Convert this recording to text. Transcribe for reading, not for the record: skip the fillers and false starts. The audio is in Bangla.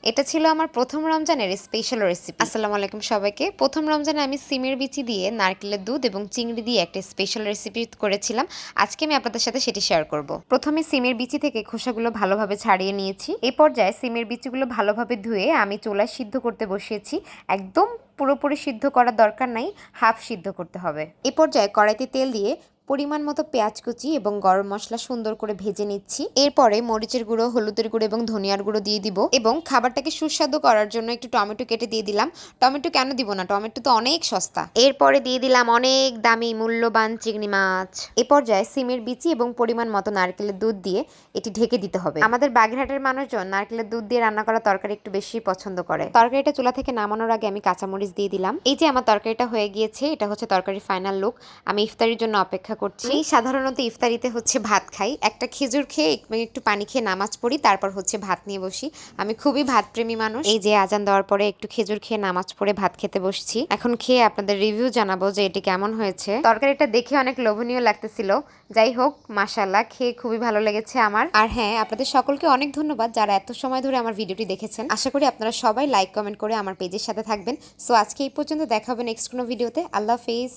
এটা ছিল আমার প্রথম রমজানের স্পেশাল রেসিপি। আসসালামু আলাইকুম সবাইকে। প্রথম রমজানে আমি সিমের বিচি দিয়ে নারকেলের দুধ এবং চিংড়ি দিয়ে একটা স্পেশাল রেসিপি করেছিলাম। আজকে আমি আপনাদের সাথে সেটি শেয়ার করব। প্রথমে সিমের বিচি থেকে খোসাগুলো ভালোভাবে ছাড়িয়ে নিয়েছি। এই পর্যায়ে সিমের বিচিগুলো ভালোভাবে ধুয়ে আমি চুলায় সিদ্ধ করতে বসিয়েছি। একদম পুরোপুরি সিদ্ধ করার দরকার নাই, হাফ সিদ্ধ করতে হবে। এই পর্যায়ে কড়াইতে তেল দিয়ে পরিমাণ মতো পেঁয়াজ কুচি এবং গরম মশলা সুন্দর করে ভেজে নিচ্ছি। এরপরে মরিচের গুঁড়ো, হলুদের গুঁড়ো এবং ধনিয়ার গুঁড়ো দিয়ে দিব এবং খাবারটাকে সুস্বাদু করার জন্য একটু টমেটো কেটে দিয়ে দিলাম। টমেটো কেন দিব না, টমেটো তো অনেক সস্তা। এরপরে দিয়ে দিলাম অনেক দামি মূল্যবান চিংড়ি মাছ। এ পর্যায়ে সিমের বিচি এবং পরিমাণ মতো নারকেলের দুধ দিয়ে এটি ঢেকে দিতে হবে। আমাদের বাগেরহাটের মানুষজন নারকেলের দুধ দিয়ে রান্না করা তরকারি একটু বেশি পছন্দ করে। তরকারিটা চুলা থেকে নামানোর আগে আমি কাঁচামরিচ দিয়ে দিলাম। এই যে আমার তরকারিটা হয়ে গিয়েছে, এটা হচ্ছে তরকারির ফাইনাল লুক। আমি ইফতারির জন্য অপেক্ষা করছি। সাধারণত ইফতারিতে হচ্ছে ভাত খাই, একটা খেজুর খেয়ে একটু পানি খেয়ে নামাজ পড়ি, তারপর হচ্ছে ভাত নিয়ে বসি। আমি খুবই ভাত প্রেমী মানুষ। এই যে আজান দেওয়ার পরে একটু খেজুর খেয়ে নামাজ পড়ে ভাত খেতে বসছি। এখন খেয়ে আপনাদের রিভিউ জানাবো যে এটি কেমন হয়েছে। তরকারিটা দেখে অনেক লোভনীয় লাগতেছিল। যাই হোক, মাশাআল্লাহ, খেয়ে খুবই ভালো লেগেছে আমার। আর হ্যাঁ, আপনাদের সকলকে অনেক ধন্যবাদ যারা এত সময় ধরে আমার ভিডিওটি দেখেছেন। আশা করি আপনারা সবাই লাইক কমেন্ট করে আমার পেজের সাথে থাকবেন। সো আজকে এই পর্যন্ত, দেখা হবে নেক্সট কোনো ভিডিওতে। আল্লাহ হাফেজ।